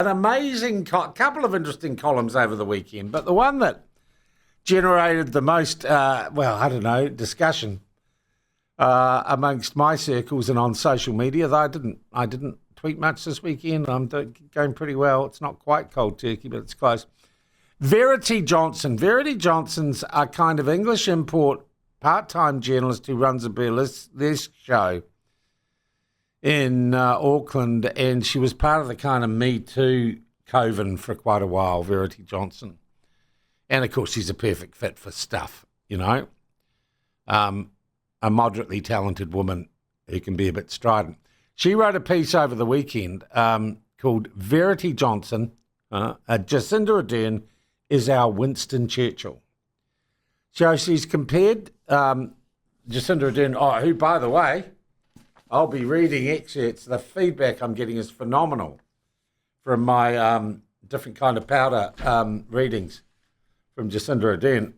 An amazing couple of interesting columns over the weekend, but the one that generated the most, discussion amongst my circles and on social media. Though I didn't tweet much this weekend. I'm going pretty well. It's not quite cold turkey, but it's close. Verity Johnson. Verity Johnson's a kind of English import part-time journalist who runs a burlesque show in Auckland, and she was part of the kind of Me Too coven for quite a while, Verity Johnson. And, of course, she's a perfect fit for stuff, you know. A moderately talented woman who can be a bit strident. She wrote a piece over the weekend called Verity Johnson, Jacinda Ardern is our Winston Churchill. So she's compared Jacinda Ardern, who, by the way, I'll be reading excerpts. The feedback I'm getting is phenomenal from my different kind of powder readings from Jacinda Ardern.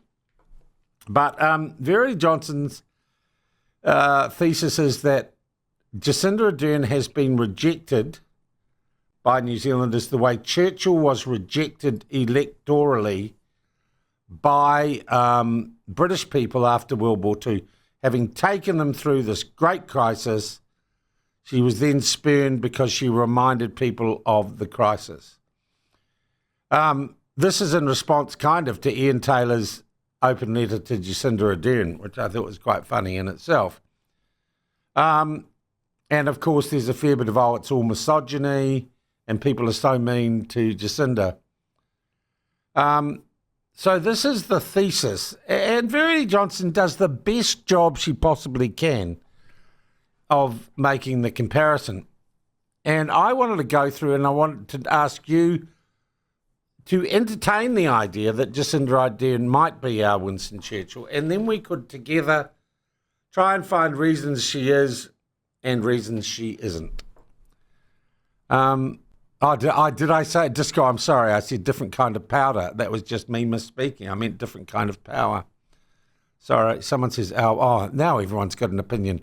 But Verity Johnson's thesis is that Jacinda Ardern has been rejected by New Zealanders the way Churchill was rejected electorally by British people after World War II. Having taken them through this great crisis, she was then spurned because she reminded people of the crisis. This is in response kind of to Ian Taylor's open letter to Jacinda Ardern, which I thought was quite funny in itself. And of course, there's a fair bit of, it's all misogyny, and people are so mean to Jacinda. So this is the thesis. And Verity Johnson does the best job she possibly can of making the comparison. And I wanted to go through and I wanted to ask you to entertain the idea that Jacinda Ardern might be our Winston Churchill, and then we could together try and find reasons she is and reasons she isn't. Did I say disco? I'm sorry, I said different kind of powder. That was just me misspeaking. I meant different kind of power. Sorry, someone says, now everyone's got an opinion.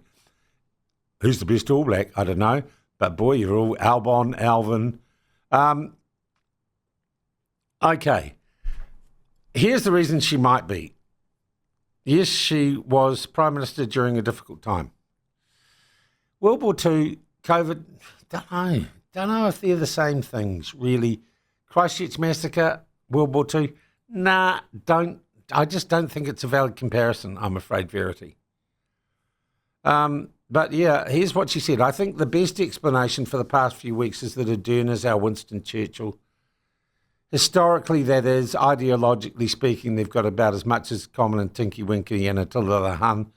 Who's the best All Black? I don't know. But boy, you're all Albon, Alvin. Okay. Here's the reason she might be. Yes, she was Prime Minister during a difficult time. World War II, COVID, don't know if they're the same things, really. Christchurch Massacre, World War II, I just don't think it's a valid comparison, I'm afraid, Verity. But yeah, here's what she said. I think the best explanation for the past few weeks is that Ardern is our Winston Churchill. Historically, that is. Ideologically speaking, they've got about as much as common in Tinky Winky and Attila the Hun.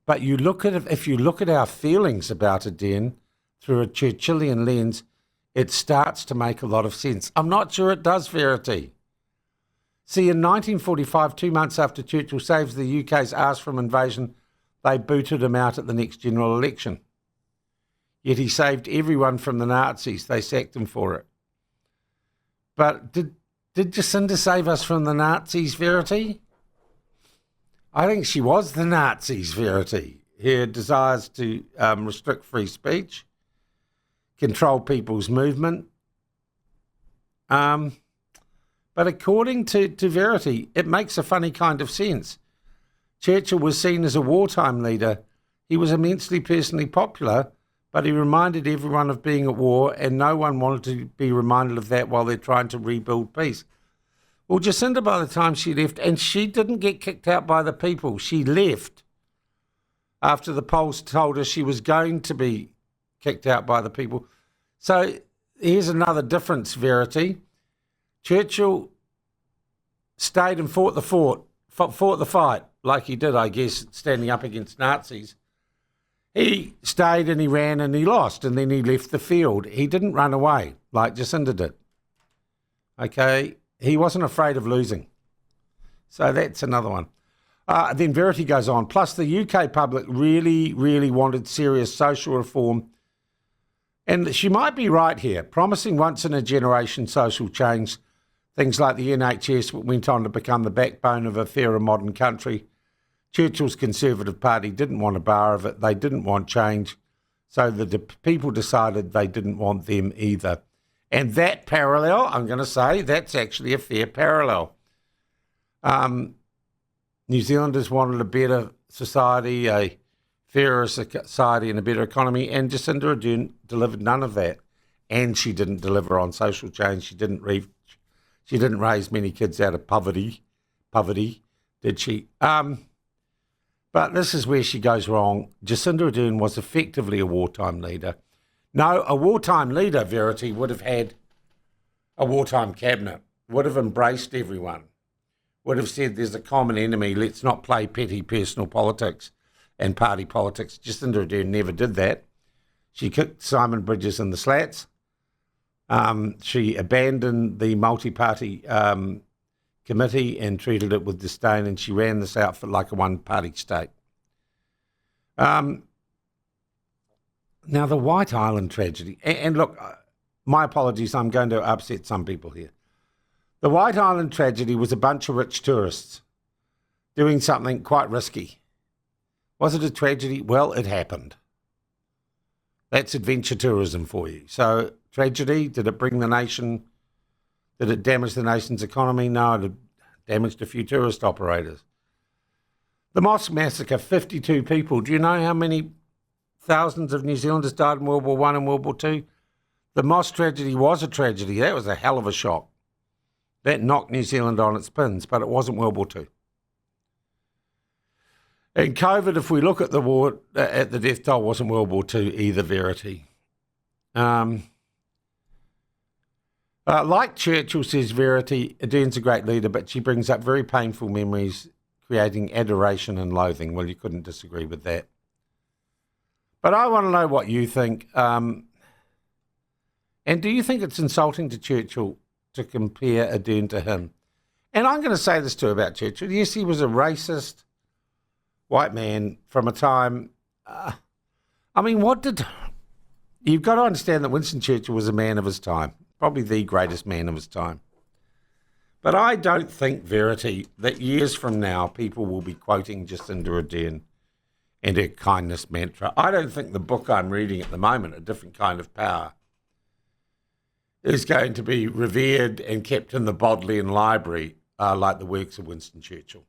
But if you look at our feelings about Ardern through a Churchillian lens, it starts to make a lot of sense. I'm not sure it does, Verity. See, in 1945, 2 months after Churchill saves the UK's arse from invasion, they booted him out at the next general election. Yet he saved everyone from the Nazis. They sacked him for it. But did Jacinda save us from the Nazis, Verity? I think she was the Nazis, Verity. Her desires to restrict free speech, control people's movement. But according to Verity, it makes a funny kind of sense. Churchill was seen as a wartime leader. He was immensely personally popular, but he reminded everyone of being at war, and no one wanted to be reminded of that while they're trying to rebuild peace. Well, Jacinda, by the time she left, and she didn't get kicked out by the people, she left after the polls told her she was going to be kicked out by the people. So here's another difference, Verity. Churchill stayed and fought the fight, like he did, I guess, standing up against Nazis. He stayed and he ran and he lost, and then he left the field. He didn't run away like Jacinda did. Okay? He wasn't afraid of losing. So that's another one. Then Verity goes on. Plus, the UK public really, really wanted serious social reform. And she might be right here, promising once-in-a-generation social change. Things like the NHS went on to become the backbone of a fairer modern country. Churchill's Conservative Party didn't want a bar of it. They didn't want change. So the people decided they didn't want them either. And that parallel, I'm going to say, that's actually a fair parallel. New Zealanders wanted a better society, a fairer society and a better economy, and Jacinda Ardern delivered none of that. And she didn't deliver on social change. She didn't raise many kids out of poverty, did she? But this is where she goes wrong. Jacinda Ardern was effectively a wartime leader. No, a wartime leader, Verity, would have had a wartime cabinet, would have embraced everyone, would have said there's a common enemy, let's not play petty personal politics and party politics. Jacinda Ardern never did that. She kicked Simon Bridges in the slats. She abandoned the multi-party committee and treated it with disdain, and she ran this outfit like a one-party state. Now, the White Island tragedy, and look, my apologies, I'm going to upset some people here. The White Island tragedy was a bunch of rich tourists doing something quite risky. Was it a tragedy? Well, it happened. That's adventure tourism for you. So, tragedy, did it bring the nation, did it damage the nation's economy? No, it damaged a few tourist operators. The mosque massacre, 52 people. Do you know how many thousands of New Zealanders died in World War I and World War II? The mosque tragedy was a tragedy. That was a hell of a shock. That knocked New Zealand on its pins, but it wasn't World War II. And COVID, if we look at the war, at the death toll, wasn't World War II either, Verity. Like Churchill, says Verity, Ardern's a great leader, but she brings up very painful memories, creating adoration and loathing. Well, you couldn't disagree with that. But I want to know what you think. And do you think it's insulting to Churchill to compare Ardern to him? And I'm going to say this too about Churchill. Yes, he was a racist white man from a time... You've got to understand that Winston Churchill was a man of his time, probably the greatest man of his time. But I don't think, Verity, that years from now people will be quoting Jacinda Ardern and her kindness mantra. I don't think the book I'm reading at the moment, A Different Kind of Power, is going to be revered and kept in the Bodleian Library like the works of Winston Churchill.